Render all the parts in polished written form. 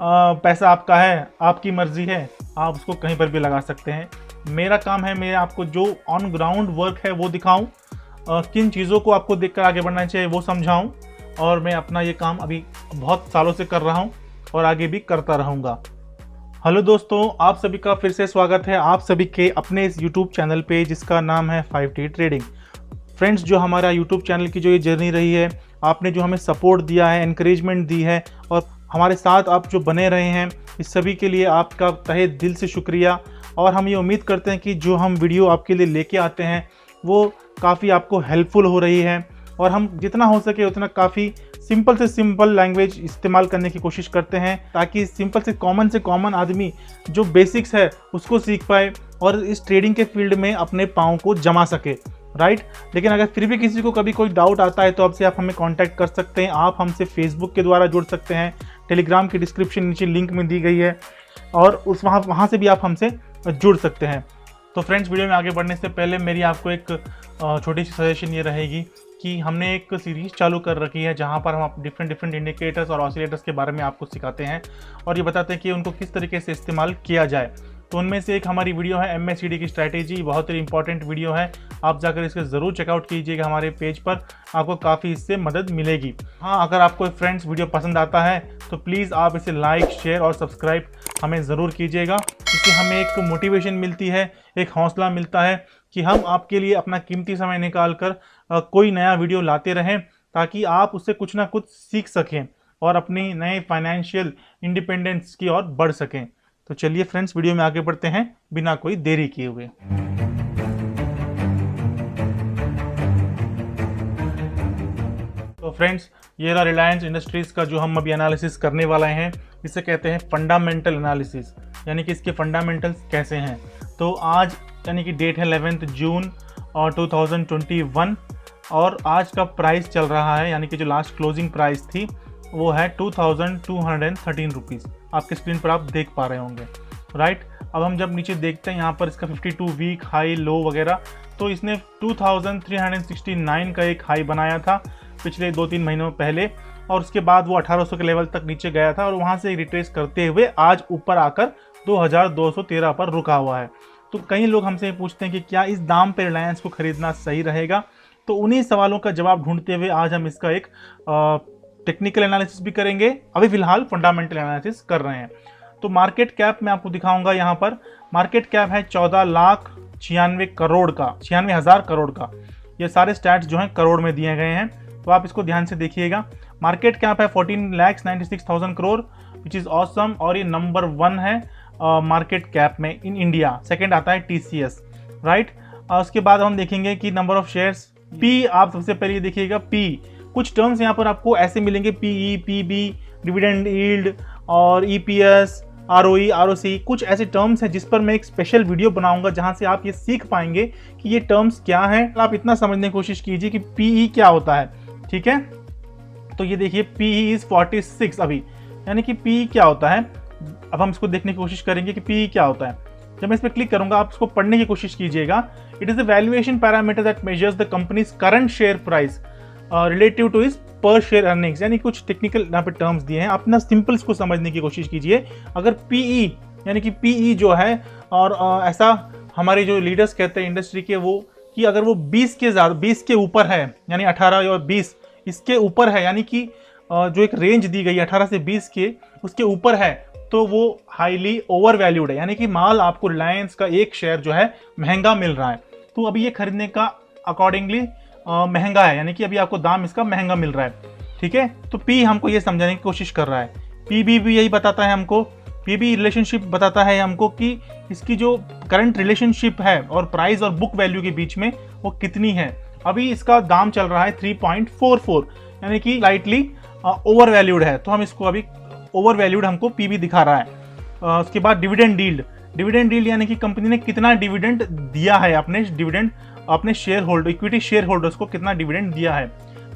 पैसा आपका है, आपकी मर्जी है, आप उसको कहीं पर भी लगा सकते हैं। मेरा काम है मैं आपको जो ऑन ग्राउंड वर्क है वो दिखाऊं, किन चीज़ों को आपको देखकर आगे बढ़ना चाहिए वो समझाऊं, और मैं अपना ये काम अभी बहुत सालों से कर रहा हूं और आगे भी करता रहूँगा। हेलो दोस्तों, आप सभी का फिर से स्वागत है आप सभी के अपने इस YouTube चैनल पे जिसका नाम है 5T ट्रेडिंग। फ्रेंड्स, जो हमारा YouTube चैनल की जो ये जर्नी रही है, आपने जो हमें सपोर्ट दिया है, एनकरेजमेंट दी है और हमारे साथ आप जो बने रहे हैं, इस सभी के लिए आपका तहे दिल से शुक्रिया। और हम ये उम्मीद करते हैं कि जो हम वीडियो आपके लिए लेके आते हैं वो काफ़ी आपको हेल्पफुल हो रही है, और हम जितना हो सके उतना काफ़ी सिंपल से सिंपल लैंग्वेज इस्तेमाल करने की कोशिश करते हैं, ताकि सिंपल से कॉमन आदमी जो बेसिक्स है उसको सीख पाए और इस ट्रेडिंग के फील्ड में अपने पाँव को जमा सके, राइट। लेकिन अगर फिर भी किसी को कभी कोई डाउट आता है तो आपसे आप हमें कांटेक्ट कर सकते हैं। आप हमसे फेसबुक के द्वारा जुड़ सकते हैं, टेलीग्राम की डिस्क्रिप्शन नीचे लिंक में दी गई है, और उस वहाँ से भी आप हमसे जुड़ सकते हैं। तो फ्रेंड्स, वीडियो में आगे बढ़ने से पहले मेरी आपको एक छोटी सी सजेशन ये रहेगी कि हमने एक सीरीज़ चालू कर रखी है जहां पर हम डिफरेंट इंडिकेटर्स और ऑसिलेटर्स के बारे में आपको सिखाते हैं और ये बताते हैं कि उनको किस तरीके से इस्तेमाल किया जाए। तो उनमें से एक हमारी वीडियो है MACD की स्ट्रैटेजी, बहुत ही इंपॉर्टेंट वीडियो है, आप जाकर इसको ज़रूर चेकआउट कीजिएगा हमारे पेज पर, आपको काफ़ी इससे मदद मिलेगी। हाँ, अगर आपको फ्रेंड्स वीडियो पसंद आता है तो प्लीज़ आप इसे लाइक, शेयर और सब्सक्राइब हमें ज़रूर कीजिएगा, इससे हमें एक मोटिवेशन मिलती है, एक हौसला मिलता है कि हम आपके लिए अपना कीमती समय निकाल कर कोई नया वीडियो लाते रहें, ताकि आप उससे कुछ ना कुछ सीख सकें और अपनी नए फाइनेंशियल इंडिपेंडेंस की ओर बढ़ सकें। तो चलिए फ्रेंड्स, वीडियो में आगे बढ़ते हैं बिना कोई देरी किए हुए। तो फ्रेंड्स, ये रहा रिलायंस इंडस्ट्रीज़ का जो हम अभी एनालिसिस करने वाले हैं, इसे कहते हैं फंडामेंटल एनालिसिस, यानी कि इसके फंडामेंटल्स कैसे हैं। तो आज यानी कि डेट है 11 जून और 2021, और आज का प्राइस चल रहा है, यानी कि जो लास्ट क्लोजिंग प्राइस थी वो है 2213 रुपीज़, आपके स्क्रीन पर आप देख पा रहे होंगे, राइट। अब हम जब नीचे देखते हैं यहाँ पर इसका 52 वीक हाई लो वगैरह, तो इसने 2369 का एक हाई बनाया था पिछले 2-3 महीनों पहले, और उसके बाद वो 1800 के लेवल तक नीचे गया था और वहाँ से रिट्रेस करते हुए आज ऊपर आकर 2213 पर रुका हुआ है। तो कई लोग हमसे पूछते हैं कि क्या इस दाम पर रिलायंस को खरीदना सही रहेगा, तो उन्हीं सवालों का जवाब ढूंढते हुए आज हम इसका एक टेक्निकल एनालिसिस भी करेंगे। अभी फिलहाल फंडामेंटल एनालिसिस कर रहे हैं। तो मार्केट कैप मैं आपको दिखाऊंगा, यहाँ पर मार्केट कैप है 14,96,000 करोड़ का, 96,000 करोड़ का। ये सारे स्टैट्स जो हैं करोड़ में दिए गए हैं, तो आप इसको ध्यान से देखिएगा। मार्केट कैप है 14,96,000 करोड़, विच इज़ ऑसम, और ये नंबर 1 है मार्केट कैप में इन इंडिया। सेकेंड आता है TCS, राइट। उसके बाद हम देखेंगे कि नंबर ऑफ शेयर्स, पी, आप सबसे पहले देखिएगा पी। कुछ टर्म्स यहाँ पर आपको ऐसे मिलेंगे, PE, PB, डिविडेंड यील्ड और EPS, ROE, ROC, कुछ ऐसे टर्म्स हैं जिस पर मैं एक स्पेशल वीडियो बनाऊंगा जहां से आप ये सीख पाएंगे कि ये टर्म्स क्या हैं। आप इतना समझने की कोशिश कीजिए कि PE क्या होता है, ठीक है। तो ये देखिए PE इज 46 अभी, यानी कि PE क्या होता है। अब हम इसको देखने की कोशिश करेंगे कि PE क्या होता है। जब मैं इस पर क्लिक करूंगा, आप इसको पढ़ने की कोशिश कीजिएगा। It is the valuation parameter that measures the companies current share price relative two is पर शेयर अर्निंग्स, यानी कुछ टेक्निकल यहाँ पे टर्म्स दिए हैं, आप ना सिंपल्स को समझने की कोशिश कीजिए। अगर PE यानी कि PE जो है, और ऐसा हमारे जो लीडर्स कहते हैं इंडस्ट्री के, वो कि अगर वो 20 के ऊपर है, यानी 18 या 20 इसके ऊपर है, यानी कि जो एक रेंज दी गई 18 से 20 के उसके ऊपर है, तो वो हाईली ओवर वैल्यूड है, यानी कि माल आपको रिलायंस का एक शेयर जो है महंगा मिल रहा है, तो अभी ये खरीदने का अकॉर्डिंगली महंगा है, यानी कि अभी आपको दाम इसका महंगा मिल रहा है, ठीक है। तो पी हमको ये समझाने की कोशिश कर रहा है। PB भी यही बताता है हमको, PB रिलेशनशिप बताता है हमको कि इसकी जो करंट रिलेशनशिप है और प्राइस और बुक वैल्यू के बीच में वो कितनी है। अभी इसका दाम चल रहा है 3.44, यानी कि लाइटली ओवर वैल्यूड है, तो हम इसको अभी ओवर वैल्यूड हमको PB दिखा रहा है। उसके बाद डिविडेंड यील्ड यानी कि कंपनी ने कितना डिविडेंड दिया है, अपने share holder, equity share holders को कितना डिविडेंड दिया है।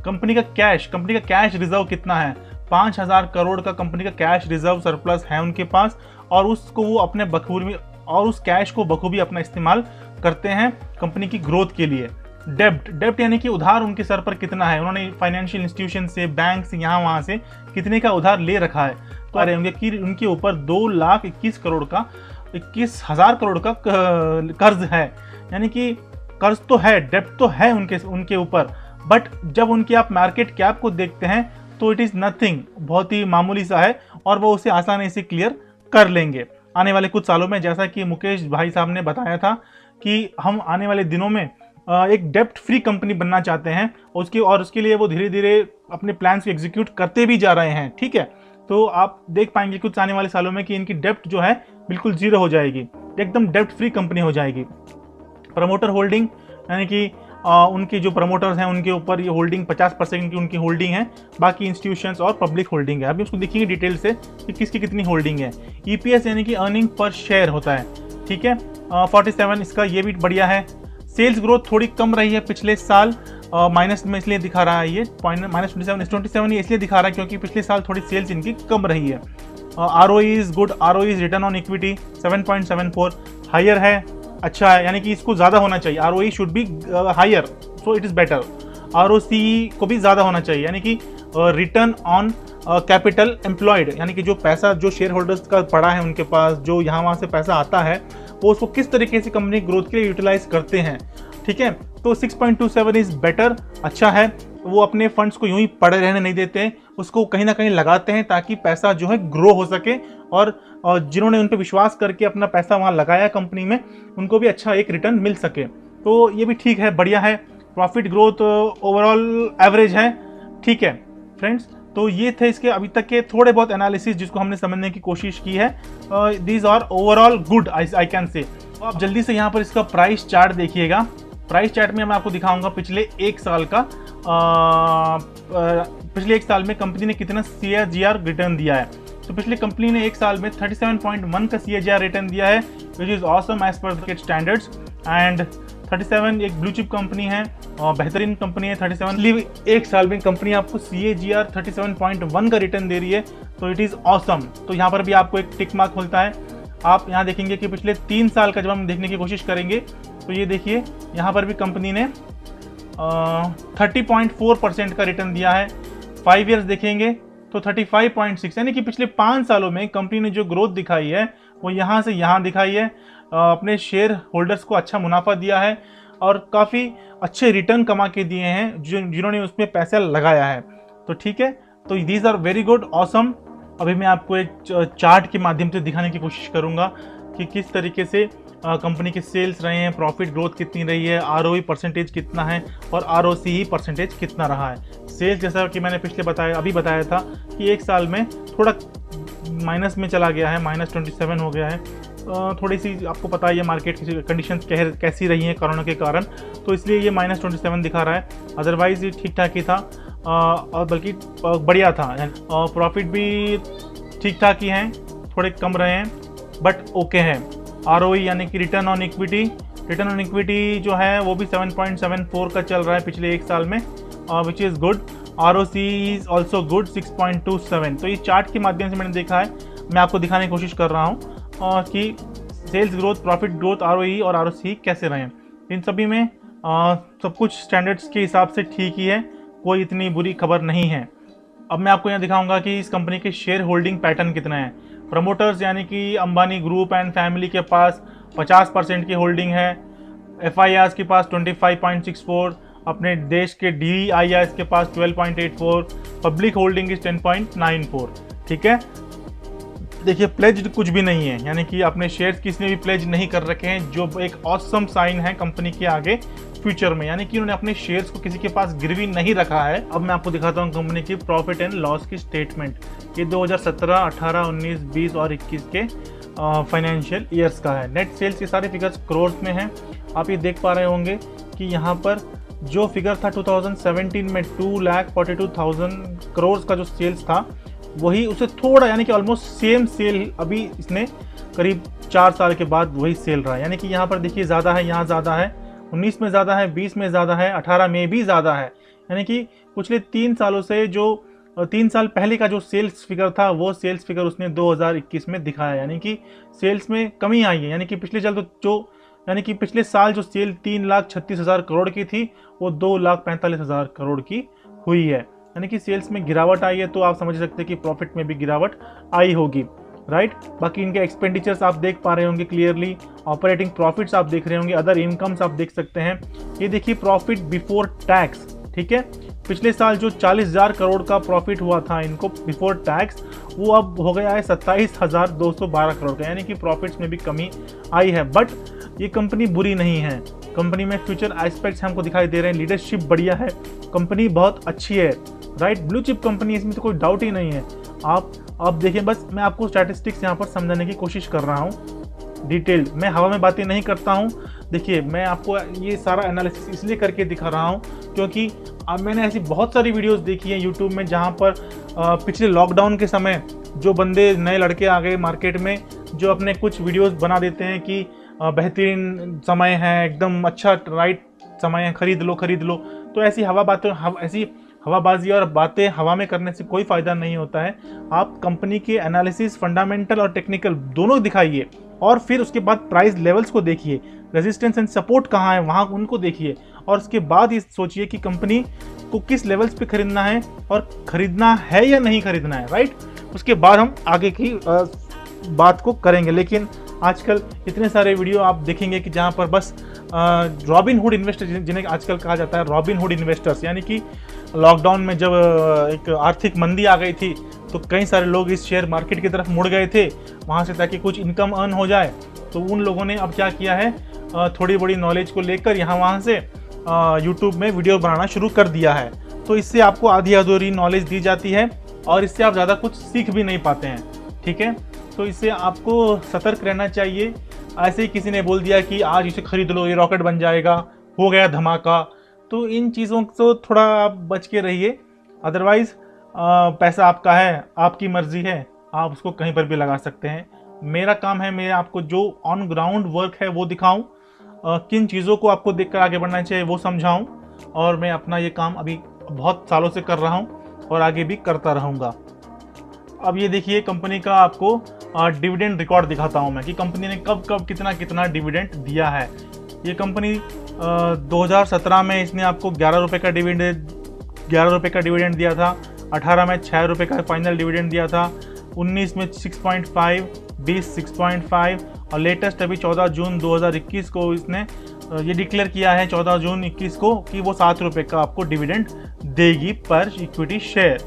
कंपनी का कैश रिजर्व कितना है, 5,000 करोड़ का कंपनी का कैश रिजर्व सरप्लस है उनके पास, और उसको वो अपने बखूबी, और उस कैश को बखूबी अपना इस्तेमाल करते हैं कंपनी की ग्रोथ के लिए। डेब्ट यानी कि उधार उनके सर पर कितना है, उन्होंने फाइनेंशियल इंस्टीट्यूशन से, बैंक से, यहाँ वहाँ से कितने का उधार ले रखा है। तो अरे होंगे कि उनके ऊपर 2,21 करोड़ का 21,000 करोड़ का कर्ज है। यानी कि कर्ज तो है, डेब्ट तो है उनके ऊपर, बट जब उनकी आप मार्केट कैप को देखते हैं तो इट इज़ नथिंग, बहुत ही मामूली सा है, और वो उसे आसानी से क्लियर कर लेंगे आने वाले कुछ सालों में। जैसा कि मुकेश भाई साहब ने बताया था कि हम आने वाले दिनों में एक डेब्ट फ्री कंपनी बनना चाहते हैं, उसके लिए वो धीरे धीरे अपने प्लान्स को एग्जीक्यूट करते भी जा रहे हैं। ठीक है, तो आप देख पाएंगे कुछ आने वाले सालों में कि इनकी डेब्ट जो है बिल्कुल जीरो हो जाएगी, एकदम डेब्ट फ्री कंपनी हो जाएगी। प्रमोटर होल्डिंग यानी कि उनकी जो प्रमोटर्स हैं उनके ऊपर ये होल्डिंग 50% की उनकी होल्डिंग है, बाकी इंस्टीट्यूशंस और पब्लिक होल्डिंग है। अभी उसको देखेंगे डिटेल से कि किसकी कितनी होल्डिंग है। ईपीएस यानी कि अर्निंग पर शेयर होता है। ठीक है, 47 इसका, ये भी बढ़िया है। सेल्स ग्रोथ थोड़ी कम रही है पिछले साल, माइनस में इसलिए दिखा रहा है, ये -27 ये इसलिए दिखा रहा है क्योंकि पिछले साल थोड़ी सेल्स इनकी कम रही है। ROE is good, ROE return on equity 7.74 higher है, अच्छा है, यानी कि इसको ज़्यादा होना चाहिए। ROE should be higher, so it is better. ROCE को भी ज़्यादा होना चाहिए, यानी कि रिटर्न ऑन कैपिटल एम्प्लॉयड, यानी कि जो पैसा जो शेयर होल्डर्स का पड़ा है उनके पास, जो यहाँ वहाँ से पैसा आता है, वो उसको किस तरीके से कंपनी ग्रोथ के लिए यूटिलाइज करते हैं। ठीक है, तो 6.27 इज़ बेटर, अच्छा है। वो अपने फंड्स को यूं ही पड़े रहने नहीं देते, उसको कहीं ना कहीं लगाते हैं ताकि पैसा जो है ग्रो हो सके, और जिन्होंने उन पर विश्वास करके अपना पैसा वहाँ लगाया कंपनी में, उनको भी अच्छा एक रिटर्न मिल सके। तो ये भी ठीक है, बढ़िया है। प्रॉफिट ग्रोथ ओवरऑल एवरेज है। ठीक है फ्रेंड्स, तो ये थे इसके अभी तक के थोड़े बहुत एनालिसिस जिसको हमने समझने की कोशिश की है। These are overall good, I can say. आप जल्दी से यहाँ पर इसका प्राइस चार्ट देखिएगा। प्राइस चार्ट में मैं आपको दिखाऊंगा पिछले एक साल का, पिछले एक साल में कंपनी ने कितना CAGR रिटर्न दिया है। तो पिछले कंपनी ने एक साल में 37.1 का CAGR रिटर्न दिया है, which is awesome as per market standards. And 37 एक ब्लू चिप कंपनी है और बेहतरीन कंपनी है। 37 एक साल में कंपनी आपको CAGR 37.1 का रिटर्न दे रही है, तो इट इज़ ऑसम। तो यहाँ पर भी आपको एक टिक मार्क मिलता है। आप यहाँ देखेंगे कि पिछले 3 साल का जब हम देखने की कोशिश करेंगे तो ये देखिए यहाँ पर भी कंपनी ने 30.4% का रिटर्न दिया है। 5 ईयर्स देखेंगे तो 35.6, यानी कि पिछले 5 सालों में कंपनी ने जो ग्रोथ दिखाई है वो यहाँ से यहाँ दिखाई है। अपने शेयर होल्डर्स को अच्छा मुनाफा दिया है और काफ़ी अच्छे रिटर्न कमा के दिए हैं जिन्होंने उसमें पैसा लगाया है। तो ठीक है, तो these are very good, awesome. अभी मैं आपको एक चार्ट के माध्यम से दिखाने की कोशिश करूँगा कि किस तरीके से कंपनी के सेल्स रहे हैं, प्रॉफिट ग्रोथ कितनी रही है, ROE परसेंटेज कितना है और ROCE परसेंटेज कितना रहा है। सेल्स जैसा कि मैंने अभी बताया था कि एक साल में थोड़ा माइनस में चला गया है, -27 हो गया है। थोड़ी सी आपको पता है ये मार्केट की कंडीशंस कैसी रही हैं कोरोना के कारण, तो इसलिए ये -27 दिखा रहा है। अदरवाइज ये ठीक ठाक ही था और बल्कि बढ़िया था। और प्रॉफिट भी ठीक ठाक ही हैं, थोड़े कम रहे हैं बट ओके है। ROE यानी कि रिटर्न ऑन इक्विटी जो है वो भी 7.74 का चल रहा है पिछले एक साल में, which is good. ROCE is also good 6.27। तो ये चार्ट के माध्यम से मैंने देखा है, मैं आपको दिखाने की कोशिश कर रहा हूँ कि sales growth, profit growth, ROE और ROCE कैसे रहे। इन सभी में सब कुछ स्टैंडर्ड्स के हिसाब से ठीक ही है, कोई इतनी बुरी खबर नहीं है। अब मैं आपको यहाँ दिखाऊंगा कि इस कंपनी के शेयर होल्डिंग पैटर्न कितना है। प्रमोटर्स यानी कि अंबानी ग्रुप एंड फैमिली के पास 50% की होल्डिंग है। FIRs के पास 25.64, अपने देश के DIRs के पास 12.84, पब्लिक होल्डिंग इज 10.94। ठीक है, देखिए प्लेज्ड कुछ भी नहीं है, यानी कि अपने शेयर्स किसी ने भी प्लेज नहीं कर रखे हैं, जो एक ऑसम साइन है कंपनी के आगे फ्यूचर में, यानी कि उन्होंने अपने शेयर्स को किसी के पास गिरवी नहीं रखा है। अब मैं आपको दिखाता हूँ कंपनी की प्रॉफिट एंड लॉस की स्टेटमेंट। ये 2017, 18, 19, 20 और 21 के फाइनेंशियल ईयर्स का है। नेट सेल्स के सारे फिगर्स क्रोर्स में हैं। आप ये देख पा रहे होंगे कि यहाँ पर जो फिगर था 2017 में 2,42,000 करोड़ का जो सेल्स था, वही उसे थोड़ा, यानी कि ऑलमोस्ट सेम सेल अभी इसने करीब 4 साल के बाद वही सेल रहा है। यानी कि यहाँ पर देखिए ज़्यादा है, यहाँ ज़्यादा है, 19 में ज़्यादा है, 20 में ज़्यादा है, 18 में भी ज़्यादा है। यानी कि पिछले 3 सालों से जो 3 साल पहले का जो सेल्स फिगर था वो सेल्स फिगर उसने 2021 में दिखाया, यानी कि सेल्स में कमी आई है। यानी कि पिछले साल तो जो यानी कि पिछले साल जो सेल 3,36,000 करोड़ की थी वो 2,45,000 करोड़ की हुई है, यानी कि सेल्स में गिरावट आई है। तो आप समझ सकते हैं कि प्रॉफिट में भी गिरावट आई होगी, राइट। बाकी इनके एक्सपेंडिचर्स आप देख पा रहे होंगे क्लियरली, ऑपरेटिंग प्रॉफिट्स आप देख रहे होंगे, अदर इनकम्स आप देख सकते हैं। ये देखिए प्रॉफिट बिफोर टैक्स, ठीक है। पिछले साल जो 40,000 करोड़ का प्रॉफिट हुआ था इनको बिफोर टैक्स, वो अब हो गया है 27,212 करोड़ का, यानी कि प्रॉफिट्स में भी कमी आई है। बट ये कंपनी बुरी नहीं है, कंपनी में फ्यूचर एस्पेक्ट्स हमको दिखाई दे रहे हैं, लीडरशिप बढ़िया है, कंपनी बहुत अच्छी है, राइट। ब्लू चिप कंपनी, इसमें तो कोई डाउट ही नहीं है। आप देखिए, बस मैं आपको स्टैटिस्टिक्स यहाँ पर समझाने की कोशिश कर रहा हूँ डिटेल्ड, मैं हवा में बातें नहीं करता हूँ। देखिए मैं आपको ये सारा एनालिसिस इसलिए करके दिखा रहा हूँ क्योंकि अब मैंने ऐसी बहुत सारी वीडियोस देखी हैं यूट्यूब में जहाँ पर पिछले लॉकडाउन के समय जो बंदे नए लड़के आ गए मार्केट में, जो अपने कुछ वीडियोस बना देते हैं कि बेहतरीन समय है, एकदम अच्छा राइट समय है, खरीद लो। तो ऐसी ऐसी हवाबाजी और बातें हवा में करने से कोई फ़ायदा नहीं होता है। आप कंपनी के एनालिसिस फंडामेंटल और टेक्निकल दोनों दिखाइए और फिर उसके बाद प्राइस लेवल्स को देखिए, रेजिस्टेंस एंड सपोर्ट कहाँ है वहाँ उनको देखिए, और उसके बाद ये सोचिए कि कंपनी को किस लेवल्स पे खरीदना है और खरीदना है या नहीं खरीदना है, राइट। उसके बाद हम आगे की बात को करेंगे। लेकिन आजकल इतने सारे वीडियो आप देखेंगे कि जहाँ पर बस रॉबिन हुड इन्वेस्टर, जिन्हें आजकल कहा जाता है रॉबिन हुड इन्वेस्टर्स, यानी कि लॉकडाउन में जब एक आर्थिक मंदी आ गई थी तो कई सारे लोग इस शेयर मार्केट की तरफ मुड़ गए थे वहाँ से, ताकि कुछ इनकम अर्न हो जाए। तो उन लोगों ने अब क्या किया है, थोड़ी बड़ी नॉलेज को लेकर यहाँ वहाँ से यूट्यूब में वीडियो बनाना शुरू कर दिया है। तो इससे आपको आधी अधूरी नॉलेज दी जाती है और इससे आप ज़्यादा कुछ सीख भी नहीं पाते हैं, ठीक है। तो इससे आपको सतर्क रहना चाहिए। ऐसे ही किसी ने बोल दिया कि आज इसे खरीद लो, ये रॉकेट बन जाएगा, हो गया धमाका, तो इन चीज़ों से थोड़ा आप बच के रहिए। अदरवाइज़ पैसा आपका है, आपकी मर्जी है, आप उसको कहीं पर भी लगा सकते हैं। मेरा काम है मैं आपको जो ऑन ग्राउंड वर्क है वो दिखाऊं, किन चीज़ों को आपको देखकर आगे बढ़ना चाहिए वो समझाऊं, और मैं अपना ये काम अभी बहुत सालों से कर रहा हूं और आगे भी करता रहूँगा। अब ये देखिए कंपनी का आपको डिविडेंड रिकॉर्ड दिखाता हूं मैं कि कंपनी ने कब कब कितना डिविडेंड दिया है। ये कंपनी 2017 में इसने आपको 11 रुपये का डिविडेंड दिया था, 18 में 6 रुपये का फाइनल डिविडेंड दिया था, 19 में 6.5, 20 6.5 और लेटेस्ट अभी 14 जून 2021 को इसने ये डिक्लेयर किया है 14 जून 21 को कि वो 7 रुपये का आपको डिविडेंड देगी पर इक्विटी शेयर।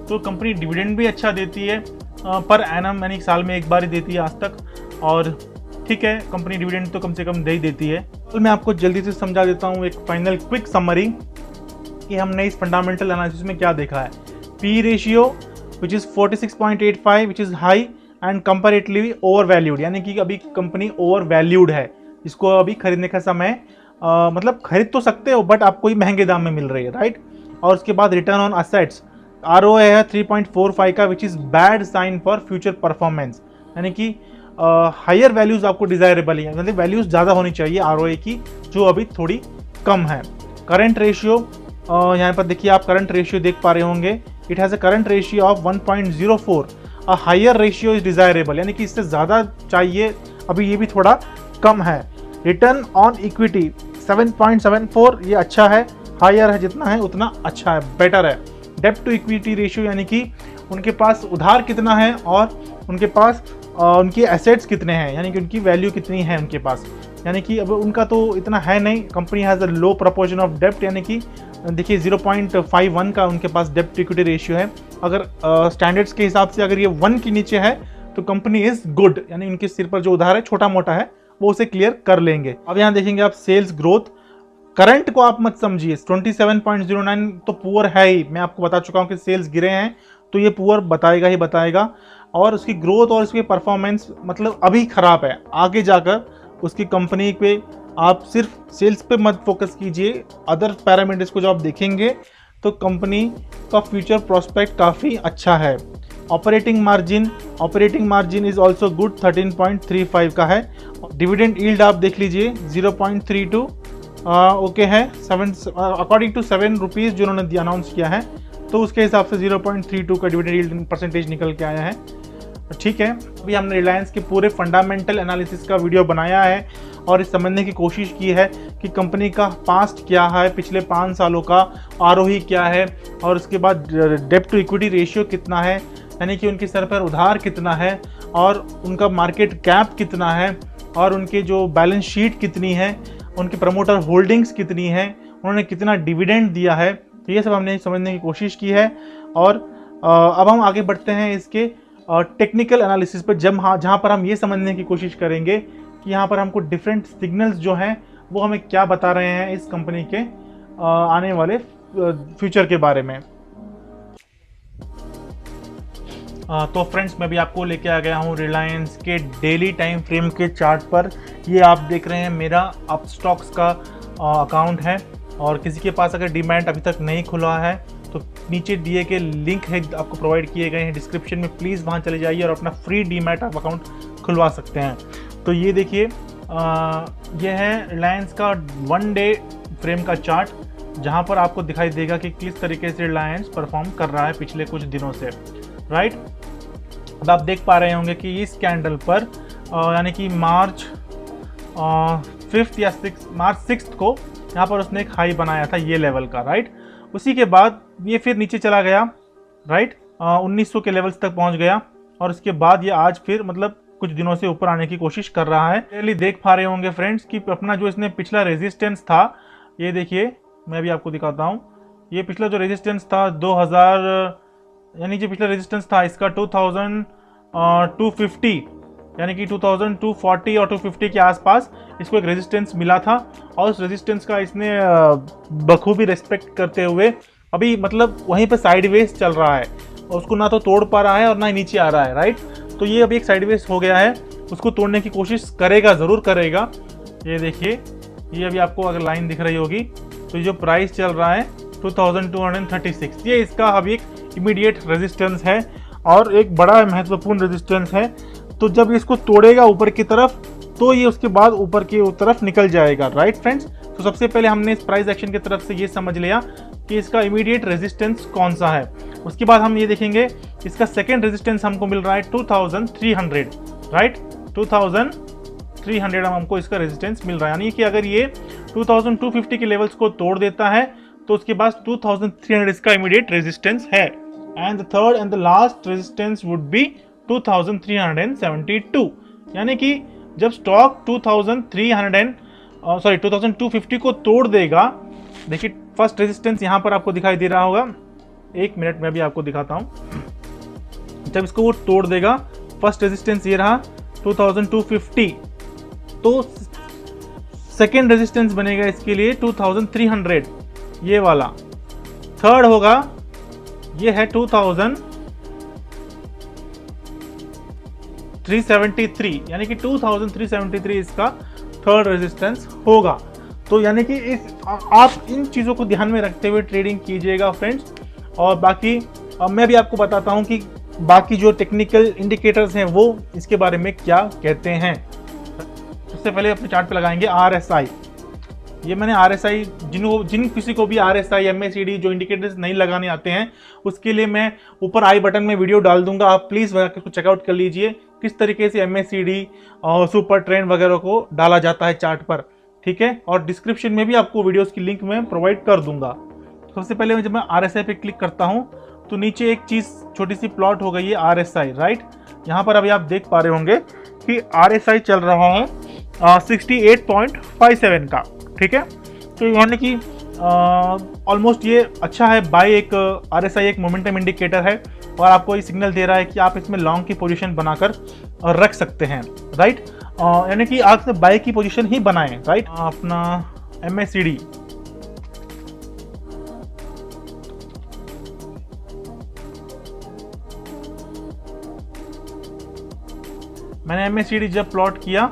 तो कंपनी डिविडेंड भी अच्छा देती है पर एनम, यानी साल में एक बार ही देती है आज तक, और ठीक है कंपनी डिविडेंड तो कम से कम दे ही देती है। तो मैं आपको जल्दी से समझा देता हूँ एक फाइनल क्विक समरी कि हमने इस फंडामेंटल एनालिसिस में क्या देखा है। P ratio which is 46.85 which is high and comparatively over valued, यानी कि अभी कंपनी ओवर वैल्यूड है, इसको अभी खरीदने का समय मतलब खरीद तो सकते हो बट आपको ही महंगे दाम में मिल रही है, राइट। और उसके बाद रिटर्न ऑन असेट्स ROA है 3.45 का which is bad sign for future performance, यानी कि हायर वैल्यूज आपको डिजायरेबल है, मतलब वैल्यूज ज़्यादा होनी चाहिए ROA की जो अभी थोड़ी कम है। करंट रेशियो यहाँ पर देखिए आप करंट रेशियो देख पा रहे होंगे, it has a current ratio of 1.04, a higher ratio is desirable, यानी कि इससे ज़्यादा चाहिए, अभी ये भी थोड़ा कम है। रिटर्न ऑन इक्विटी 7.74, ये अच्छा है, हायर है जितना है उतना अच्छा है, बेटर है। डेब्ट टू इक्विटी रेशियो, यानी कि उनके पास उधार कितना है और उनके पास उनके एसेट्स कितने हैं, यानी कि उनकी वैल्यू कितनी है उनके पास, यानी कि अब उनका तो इतना है नहीं। Company has a low proportion of डेब्ट, यानी कि देखिए 0.51 का उनके पास डेब्ट टू इक्विटी रेशियो है। अगर स्टैंडर्ड्स के हिसाब से अगर ये 1 के नीचे है तो कंपनी इज़ गुड, यानी उनके सिर पर जो उधार है छोटा मोटा है वो उसे क्लियर कर लेंगे। अब यहाँ देखेंगे आप सेल्स ग्रोथ, करंट को आप मत समझिए, 27.09 तो पुअर है ही, मैं आपको बता चुका हूँ कि सेल्स गिरे हैं तो ये पुअर बताएगा ही बताएगा, और उसकी ग्रोथ और उसकी परफॉर्मेंस मतलब अभी ख़राब है। आगे जाकर उसकी कंपनी पे आप सिर्फ सेल्स पे मत फोकस कीजिए, अदर पैरामीटर्स को जो आप देखेंगे तो कंपनी का फ्यूचर प्रोस्पेक्ट काफ़ी अच्छा है। Operating margin is also good, 13.35 का है। डिविडेंड यील्ड आप देख लीजिए 0.32 ओके है, 7 अकॉर्डिंग टू 7 रुपीज़ जो उन्होंने अनाउंस किया है तो उसके हिसाब से 0.32 का डिविडेंड यील्ड परसेंटेज निकल के आया है, ठीक है। अभी हमने रिलायंस के पूरे फंडामेंटल एनालिसिस का वीडियो बनाया है और इस समझने की कोशिश की है कि कंपनी का पास्ट क्या है, पिछले 5 सालों का आरओई क्या है, और उसके बाद डेब्ट टू इक्विटी रेशियो कितना है, यानी कि उनके सर पर उधार कितना है, और उनका मार्केट कैप कितना है, और उनके जो बैलेंस शीट कितनी है, उनकी प्रमोटर होल्डिंग्स कितनी है, उन्होंने कितना डिविडेंड दिया है। तो ये सब हमने समझने की कोशिश की है। और अब हम आगे बढ़ते हैं इसके टेक्निकल एनालिसिस पर, जहाँ पर हम ये समझने की कोशिश करेंगे कि यहाँ पर हमको डिफरेंट सिग्नल्स जो हैं वो हमें क्या बता रहे हैं इस कंपनी के आने वाले फ्यूचर के बारे में। तो फ्रेंड्स, मैं भी आपको लेके आ गया हूँ रिलायंस के डेली टाइम फ्रेम के चार्ट पर। ये आप देख रहे हैं मेरा अपस्टॉक्स का अकाउंट है, और किसी के पास अगर डीमैट अभी तक नहीं खुला है तो नीचे दिए के लिंक है आपको प्रोवाइड किए गए हैं डिस्क्रिप्शन में, प्लीज़ वहाँ चले जाइए और अपना फ्री डीमैट आप अकाउंट खुलवा सकते हैं। तो ये देखिए, ये है रिलायंस का 1 डे फ्रेम का चार्ट, जहाँ पर आपको दिखाई देगा कि किस तरीके से रिलायंस परफॉर्म कर रहा है पिछले कुछ दिनों से, राइट। अब आप देख पा रहे होंगे कि इस कैंडल पर यानी कि मार्च 5 या 6 को यहाँ पर उसने एक हाई बनाया था ये लेवल का, राइट। उसी के बाद ये फिर नीचे चला गया, राइट, 1900 के लेवल्स तक पहुँच गया, और उसके बाद ये आज फिर मतलब कुछ दिनों से ऊपर आने की कोशिश कर रहा है। क्लियरली देख पा रहे होंगे फ्रेंड्स कि अपना जो इसने पिछला रेजिस्टेंस था, ये देखिए मैं भी आपको दिखाता हूँ। ये पिछला जो रेजिस्टेंस था 2000, यानी जो पिछला रेजिस्टेंस था इसका 2250, यानी कि 2240 और 250 के आसपास इसको एक रेजिस्टेंस मिला था, और उस रेजिस्टेंस का इसने बखूबी रेस्पेक्ट करते हुए अभी मतलब वहीं पे साइडवेज चल रहा है, और उसको ना तो तोड़ पा रहा है और ना ही नीचे आ रहा है, राइट। तो ये अभी एक साइडवेज हो गया है, उसको तोड़ने की कोशिश करेगा, ज़रूर करेगा। ये देखिए, ये अभी आपको अगर लाइन दिख रही होगी तो जो प्राइस चल रहा है 2236, ये इसका अभी एक इमीडिएट रेजिस्टेंस है और एक बड़ा महत्वपूर्ण रेजिस्टेंस है। तो जब इसको तोड़ेगा ऊपर की तरफ तो ये उसके बाद ऊपर की तरफ निकल जाएगा, राइट फ्रेंड्स। तो सबसे पहले हमने इस प्राइस एक्शन की तरफ से ये समझ लिया कि इसका इमीडिएट रेजिस्टेंस कौन सा है। उसके बाद हम ये देखेंगे इसका सेकेंड रेजिस्टेंस हमको मिल रहा है 2300, राइट। 2300 हमको इसका रेजिस्टेंस मिल रहा है, यानी कि अगर ये 2250 के लेवल्स को तोड़ देता है तो उसके बाद 2300 इसका इमीडिएट रेजिस्टेंस है। And the third and the last resistance would be 2372, यानी कि जब स्टॉक 2250 को तोड़ देगा, देखिए फर्स्ट रेजिस्टेंस यहाँ पर आपको दिखाई दे रहा होगा, एक मिनट में भी आपको दिखाता हूँ। जब इसको वो तोड़ देगा, फर्स्ट रेजिस्टेंस ये रहा 2250, तो सेकेंड रेजिस्टेंस बनेगा इसके लिए 2300, ये वाला। थर्ड होगा, ये है 2373, यानी कि 2373 इसका थर्ड रेजिस्टेंस होगा। तो यानी कि आप इन चीज़ों को ध्यान में रखते हुए ट्रेडिंग कीजिएगा फ्रेंड्स। और बाकी मैं भी आपको बताता हूं कि बाकी जो टेक्निकल इंडिकेटर्स हैं वो इसके बारे में क्या कहते हैं। सबसे पहले अपने चार्ट पे लगाएंगे RSI। ये मैंने RSI, जिन किसी को भी RSI MACD जो इंडिकेटर्स नहीं लगाने आते हैं उसके लिए मैं ऊपर आई बटन में वीडियो डाल दूंगा, आप प्लीज़ उसको चेकआउट कर लीजिए किस तरीके से MACD और सुपर ट्रेंड वगैरह को डाला जाता है चार्ट पर, ठीक है। और डिस्क्रिप्शन में भी आपको वीडियोस की लिंक मैं प्रोवाइड कर दूंगा। सबसे पहले जब मैं RSI पे क्लिक करता हूं तो नीचे एक चीज़ छोटी सी प्लॉट हो गई है RSI, राइट। यहाँ पर अभी आप देख पा रहे होंगे कि RSI चल रहा है 68.57 का, ठीक है। तो यानी कि ऑलमोस्ट ये अच्छा है बाय। एक RSI एक मोमेंटम इंडिकेटर है और आपको ये सिग्नल दे रहा है कि आप इसमें लॉन्ग की पोजीशन बनाकर रख सकते हैं, राइट। यानी कि आप बाय की पोजीशन ही बनाएं, राइट। अपना MACD, मैंने MACD जब प्लॉट किया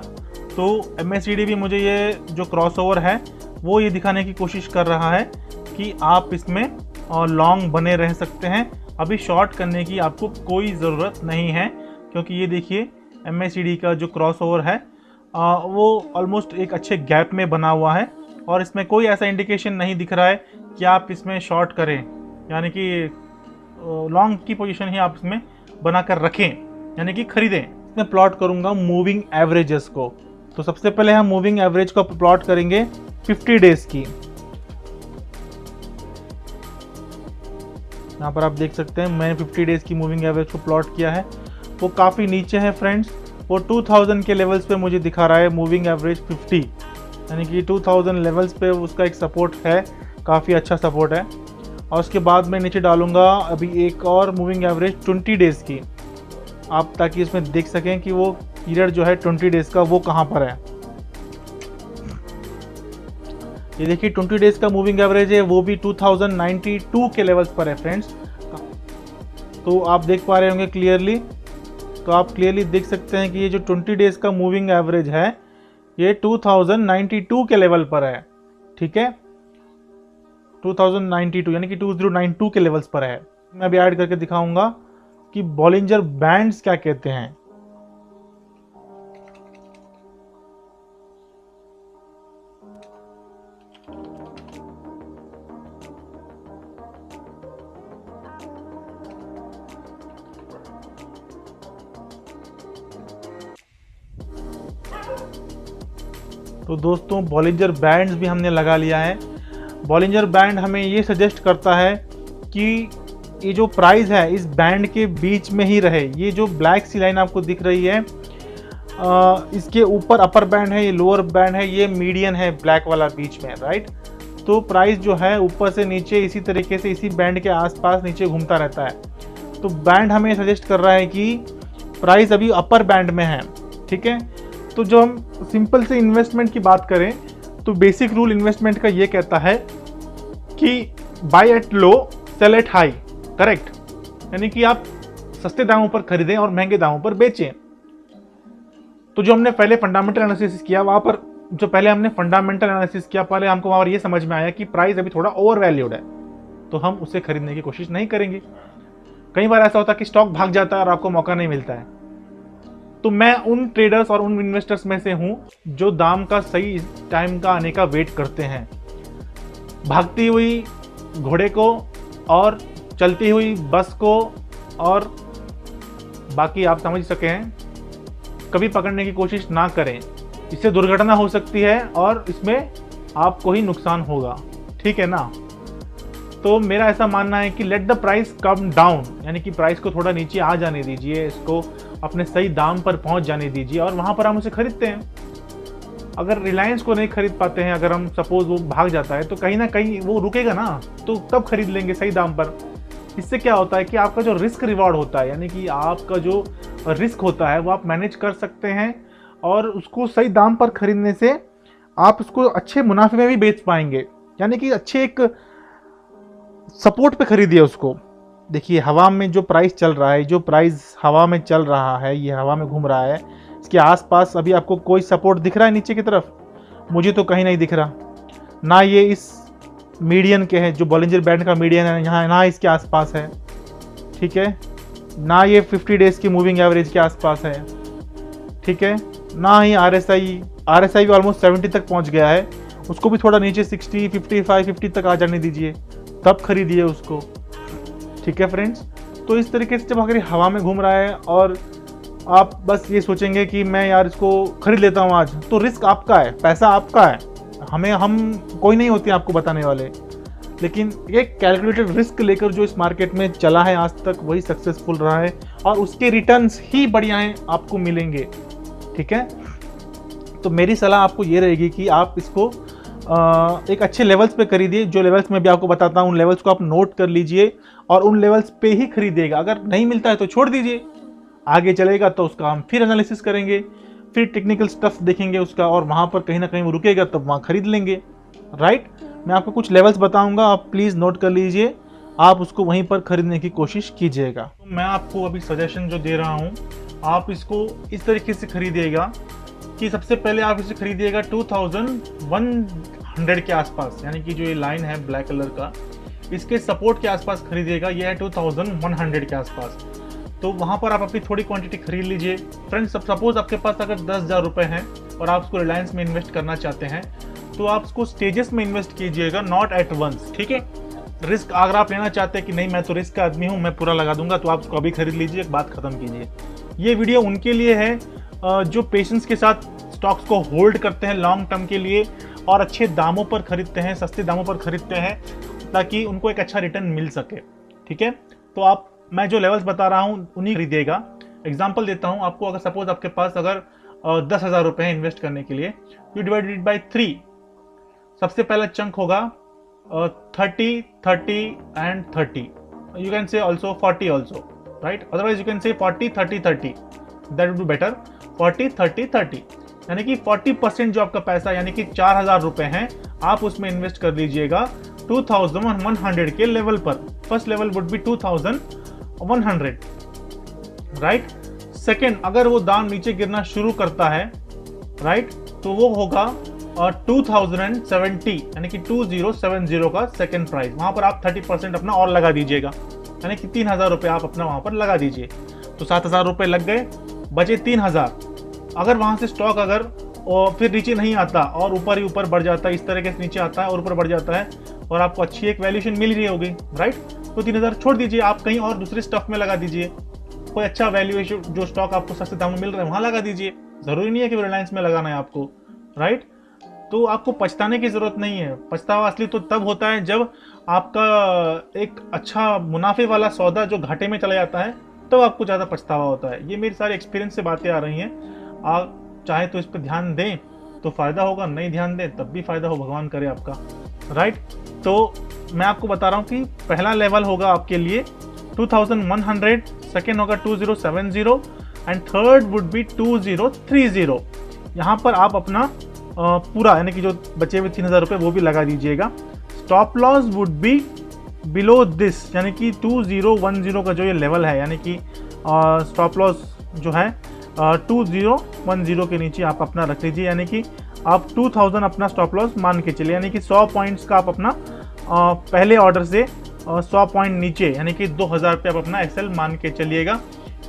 तो MACD भी मुझे ये जो क्रॉसओवर है वो ये दिखाने की कोशिश कर रहा है कि आप इसमें लॉन्ग बने रह सकते हैं। अभी शॉर्ट करने की आपको कोई ज़रूरत नहीं है, क्योंकि ये देखिए MACD का जो क्रॉसओवर है वो ऑलमोस्ट एक अच्छे गैप में बना हुआ है और इसमें कोई ऐसा इंडिकेशन नहीं दिख रहा है कि आप इसमें शॉर्ट करें, यानी कि लॉन्ग की पोजीशन ही आप इसमें बनाकर रखें, यानी कि खरीदें। मैं प्लॉट करूंगा मूविंग एवरेजेस को, तो सबसे पहले हम मूविंग एवरेज को प्लॉट करेंगे 50 डेज की। यहाँ पर आप देख सकते हैं मैंने 50 डेज की मूविंग एवरेज को प्लॉट किया है। वो काफ़ी नीचे है फ्रेंड्स, वो 2000 के लेवल्स पे मुझे दिखा रहा है मूविंग एवरेज 50, यानी कि 2000 लेवल्स पे उसका एक सपोर्ट है, काफ़ी अच्छा सपोर्ट है। और उसके बाद मैं नीचे डालूंगा अभी एक और मूविंग एवरेज 20 डेज़ की, आप ताकि इसमें देख सकें कि वो पीरियड जो है 20 डेज़ का वो कहाँ पर है। ये देखिए 20 डेज़ का मूविंग एवरेज है, वो भी 2092 के लेवल्स पर है फ्रेंड्स। तो आप देख पा रहे होंगे क्लियरली, तो आप क्लियरली देख सकते हैं कि ये जो 20 डेज़ का मूविंग एवरेज है ये 2092 के लेवल पर है। ठीक है, 2092 यानी कि 2092 के लेवल्स पर है। मैं अभी ऐड करके दिखाऊंगा कि बॉलिंजर बैंड्स क्या कहते हैं। तो दोस्तों बॉलिंजर बैंड्स भी हमने लगा लिया है। बॉलिंजर बैंड हमें ये सजेस्ट करता है कि ये जो प्राइस है इस बैंड के बीच में ही रहे। ये जो ब्लैक सी लाइन आपको दिख रही है इसके ऊपर अपर बैंड है, ये लोअर बैंड है, ये मीडियन है ब्लैक वाला बीच में, राइट। तो प्राइस जो है ऊपर से नीचे इसी तरीके से इसी बैंड के आसपास नीचे घूमता रहता है। तो बैंड हमें सजेस्ट कर रहा है कि प्राइस अभी अपर बैंड में है। ठीक है, तो जो हम सिंपल से इन्वेस्टमेंट की बात करें तो बेसिक रूल इन्वेस्टमेंट का ये कहता है कि buy at low sell at high, correct. यानी कि आप सस्ते दामों पर खरीदें और महंगे दामों पर बेचें। तो जो हमने पहले फंडामेंटल एनालिसिस किया वहां पर जो पहले हमने फंडामेंटल एनालिसिस किया पहले हमको वहां पर ये समझ में आया कि प्राइस अभी थोड़ा ओवर वैल्यूड है, तो हम उसे खरीदने की कोशिश नहीं करेंगे। कई बार ऐसा होता है कि स्टॉक भाग जाता है और आपको मौका नहीं मिलता है। तो मैं उन ट्रेडर्स और उन इन्वेस्टर्स में से हूं जो दाम का सही टाइम का आने का वेट करते हैं। भागती हुई घोड़े को और चलती हुई बस को और बाकी आप समझ सके हैं, कभी पकड़ने की कोशिश ना करें, इससे दुर्घटना हो सकती है और इसमें आपको ही नुकसान होगा। ठीक है ना। तो मेरा ऐसा मानना है कि let the price come down, यानी कि प्राइस को थोड़ा नीचे आ जाने दीजिए, इसको अपने सही दाम पर पहुंच जाने दीजिए और वहां पर हम उसे खरीदते हैं। अगर रिलायंस को नहीं खरीद पाते हैं, अगर हम सपोज वो भाग जाता है तो कहीं ना कहीं वो रुकेगा ना, तो तब खरीद लेंगे सही दाम पर। इससे क्या होता है कि आपका जो रिस्क रिवॉर्ड होता है, यानी कि आपका जो रिस्क होता है वो आप मैनेज कर सकते हैं और उसको सही दाम पर खरीदने से आप उसको अच्छे मुनाफे में भी बेच पाएंगे, यानी कि अच्छे एक सपोर्ट पे खरीदिए उसको। देखिए हवा में जो प्राइस चल रहा है, जो प्राइस हवा में चल रहा है, ये हवा में घूम रहा है, इसके आसपास अभी आपको कोई सपोर्ट दिख रहा है नीचे की तरफ? मुझे तो कहीं नहीं दिख रहा। ना ये इस मीडियन के है, जो बॉलिंजर बैंड का मीडियन है यहाँ, ना इसके आसपास है। ठीक है, ना ये 50 डेज की मूविंग एवरेज के आसपास है। ठीक है, ना ही RSI भी ऑलमोस्ट 70 तक पहुँच गया है, उसको भी थोड़ा नीचे 60, 55, 50 तक आ जाने दीजिए, तब खरीदिए उसको। ठीक है फ्रेंड्स, तो इस तरीके से जब अगर हवा में घूम रहा है और आप बस ये सोचेंगे कि मैं यार इसको खरीद लेता हूँ आज, तो रिस्क आपका है, पैसा आपका है, हम कोई नहीं होते आपको बताने वाले। लेकिन एक कैलकुलेटेड रिस्क लेकर जो इस मार्केट में चला है आज तक, वही सक्सेसफुल रहा है और उसके रिटर्न्स ही बढ़िया हैं आपको मिलेंगे। ठीक है, तो मेरी सलाह आपको ये रहेगी कि आप इसको एक अच्छे लेवल्स पे खरीदिए। जो लेवल्स मैं भी आपको बताता हूँ उन लेवल्स को आप नोट कर लीजिए और उन लेवल्स पे ही खरीदिएगा। अगर नहीं मिलता है तो छोड़ दीजिए, आगे चलेगा तो उसका हम फिर एनालिसिस करेंगे, फिर टेक्निकल स्टफ देखेंगे उसका, और वहाँ पर कहीं ना कहीं वो रुकेगा तब वहाँ खरीद लेंगे। राइट, मैं आपको कुछ लेवल्स बताऊंगा, आप प्लीज़ नोट कर लीजिए, आप उसको वहीं पर खरीदने की कोशिश कीजिएगा। तो मैं आपको अभी सजेशन जो दे रहा हूँ, आप इसको इस तरीके से खरीदिएगा कि सबसे पहले आप इसे खरीदिएगा 2100 के आसपास, यानी कि जो ये लाइन है ब्लैक कलर का, इसके सपोर्ट के आसपास खरीदिएगा। ये है 2100 के आसपास। तो वहाँ पर आप अपनी थोड़ी क्वांटिटी खरीद लीजिए। फ्रेंड्स, सपोज आपके पास अगर 10,000 रुपये हैं और आप उसको रिलायंस में इन्वेस्ट करना चाहते हैं, तो आप उसको स्टेजेस में इन्वेस्ट कीजिएगा, नॉट एट वंस। ठीक है, रिस्क अगर आप लेना चाहते हैं कि नहीं मैं तो रिस्क का आदमी हूँ, मैं पूरा लगा दूंगा, तो आप उसको अभी खरीद लीजिए, बात खत्म कीजिए। ये वीडियो उनके लिए है जो पेशेंस के साथ स्टॉक्स को होल्ड करते हैं लॉन्ग टर्म के लिए और अच्छे दामों पर खरीदते हैं, सस्ते दामों पर खरीदते हैं ताकि उनको एक अच्छा रिटर्न मिल सके। ठीक है, तो मैं जो लेवल्स बता रहा हूँ उन्हीं खरीदिएगा। एग्जाम्पल देता हूँ आपको, अगर सपोज आपके पास अगर 10,000 रुपये हैं इन्वेस्ट करने के लिए, यू डिवाइड इट बाई 3। सबसे पहला चंक होगा 30, 30 and 30। You can say also 40 also, right? Otherwise you can say 40, 30, 30, that would be better. 40, 30, 30 यानी कि 40% जो आपका पैसा यानी कि 4,000 रुपये हैं आप उसमें इन्वेस्ट कर लीजिएगा 2,100 के लेवल पर। First level would be 2,100, right? Second, अगर वो दाम नीचे गिरना शुरू करता है, राइट, तो वो होगा 2070 यानी कि 2070 का सेकेंड प्राइस। वहां पर आप 30% अपना और लगा दीजिएगा, यानी कि 3,000 रुपये आप अपना वहां पर लगा दीजिए। तो 7,000 रुपये लग गए, बचे 3,000। अगर वहां से स्टॉक अगर फिर नीचे नहीं आता और ऊपर ही ऊपर बढ़ जाता है, इस तरीके से नीचे आता है और ऊपर बढ़ जाता है और आपको अच्छी एक वैल्यूएशन मिल रही होगी, राइट, तो 3,000 छोड़ दीजिए, आप कहीं और दूसरे स्टॉक में लगा दीजिए। कोई अच्छा वैल्यूएशन जो स्टॉक आपको सस्ते दाम में मिल रहा है वहां लगा दीजिए। जरूरी नहीं है कि रिलायंस में लगाना है आपको, राइट? तो आपको पछताने की जरूरत नहीं है। पछतावा असली तो तब होता है जब आपका एक अच्छा मुनाफे वाला सौदा जो घाटे में चला जाता है, तब आपको ज़्यादा पछतावा होता है। ये मेरी सारी एक्सपीरियंस से बातें आ रही हैं। आप चाहे तो इस पर ध्यान दें तो फ़ायदा होगा, नहीं ध्यान दें तब भी फ़ायदा हो, भगवान करे आपका, राइट? तो मैं आपको बता रहा हूँ कि पहला लेवल होगा आपके लिए 2,100, सेकेंड होगा 2070 एंड थर्ड वुड बी 2030। यहाँ पर आप अपना पूरा यानी कि जो बचे हुए 3,000 रुपये वो भी लगा दीजिएगा। Stop loss would be below this, यानी कि 2010 का जो ये लेवल है, यानी कि स्टॉप लॉस जो है 2010 के नीचे आप अपना रख लीजिए, यानी कि आप 2000 अपना स्टॉप लॉस मान के चलिए, यानी कि 100 पॉइंट्स का आप अपना पहले ऑर्डर से 100 पॉइंट नीचे यानी कि 2,000 पे आप अपना एसएल मान के चलिएगा।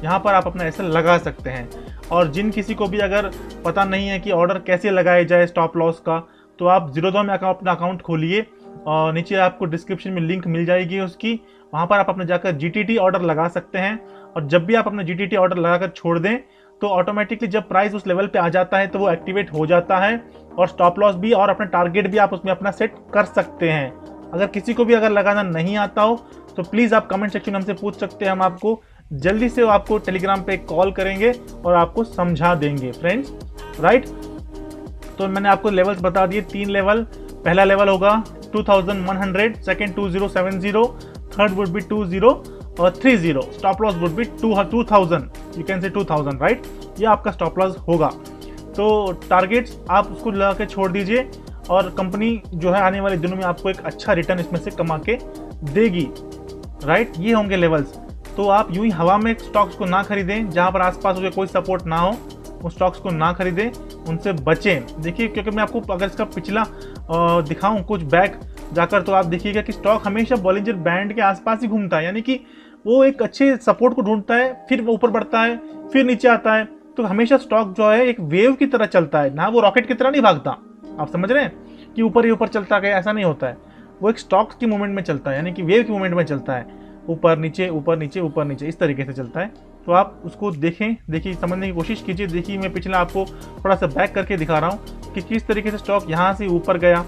यहाँ पर आप अपना एसएल लगा सकते हैं। और जिन किसी को भी अगर पता नहीं है कि ऑर्डर कैसे लगाया जाए स्टॉप लॉस का, तो आप जीरोधा में अपना अकाउंट खोलिए और नीचे आपको डिस्क्रिप्शन में लिंक मिल जाएगी उसकी, वहाँ पर आप अपने जाकर जीटीटी ऑर्डर लगा सकते हैं। और जब भी आप अपना जीटीटी ऑर्डर लगाकर छोड़ दें तो ऑटोमेटिकली जब प्राइस उस लेवल पे आ जाता है तो वो एक्टिवेट हो जाता है और स्टॉप लॉस भी और अपना टारगेट भी आप उसमें अपना सेट कर सकते हैं। अगर किसी को भी अगर लगाना नहीं आता हो तो प्लीज़ आप कमेंट सेक्शन में हमसे पूछ सकते हैं, हम आपको जल्दी से आपको टेलीग्राम पे कॉल करेंगे और आपको समझा देंगे फ्रेंड्स, राइट? तो मैंने आपको लेवल्स बता दिए, 3 लेवल। पहला लेवल होगा 2,100, second 2070, third would be 2030, stop loss would be 2,000, you can say 2,000, right? ये आपका स्टॉप लॉस होगा। तो टारगेट्स आप उसको लगा के छोड़ दीजिए और कंपनी जो है आने वाले दिनों में आपको एक अच्छा रिटर्न इसमें से कमा के देगी, राइट? ये होंगे लेवल्स। तो आप यूं ही हवा में स्टॉक्स को ना खरीदें, जहां पर आसपास उसके कोई सपोर्ट ना हो उस स्टॉक्स को ना खरीदें, उनसे बचें। देखिए, क्योंकि मैं आपको अगर इसका पिछला दिखाऊं कुछ बैक जाकर, तो आप देखिएगा कि स्टॉक हमेशा बॉलिंजर बैंड के आसपास ही घूमता है, यानी कि वो एक अच्छे सपोर्ट को ढूंढता है, फिर वो ऊपर बढ़ता है, फिर नीचे आता है। तो हमेशा स्टॉक जो है एक वेव की तरह चलता है ना, वो रॉकेट की तरह नहीं भागता। आप समझ रहे हैं कि ऊपर ही ऊपर चलता गया, ऐसा नहीं होता है। वो एक स्टॉक की मूवमेंट में चलता है, यानी कि वेव की मूवमेंट में चलता है, ऊपर नीचे ऊपर नीचे ऊपर नीचे, इस तरीके से चलता है। तो आप उसको देखें, देखिए, समझने की कोशिश कीजिए। देखिए, मैं पिछला आपको थोड़ा सा बैक करके दिखा रहा हूँ कि किस तरीके से स्टॉक यहाँ से ऊपर गया,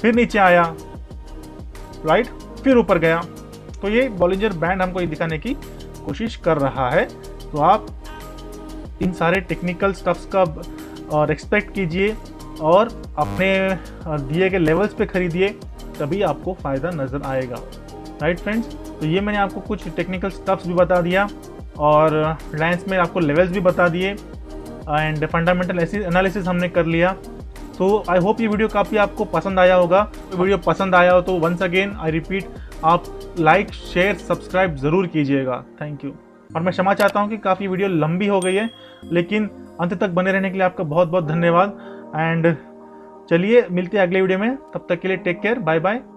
फिर नीचे आया, राइट, फिर ऊपर गया। तो ये बॉलिंजर बैंड हमको ये दिखाने की कोशिश कर रहा है। तो आप इन सारे टेक्निकल स्टफ्स का रिस्पेक्ट कीजिए और अपने दिए गए लेवल्स पे खरीदिए, तभी आपको फ़ायदा नज़र आएगा, राइट फ्रेंड्स? तो ये मैंने आपको कुछ टेक्निकल स्टफ्स भी बता दिया और रिलायंस में आपको लेवल्स भी बता दिए एंड फंडामेंटल एनालिसिस हमने कर लिया। तो आई होप ये वीडियो काफ़ी आपको पसंद आया होगा। तो वीडियो पसंद आया हो तो वंस अगेन आई रिपीट, आप लाइक शेयर सब्सक्राइब ज़रूर कीजिएगा। Thank you. और मैं क्षमा चाहता हूँ कि काफ़ी वीडियो लंबी हो गई है, लेकिन अंत तक बने रहने के लिए आपका बहुत बहुत धन्यवाद। एंड चलिए मिलते हैं अगले वीडियो में, तब तक के लिए टेक केयर, बाय बाय।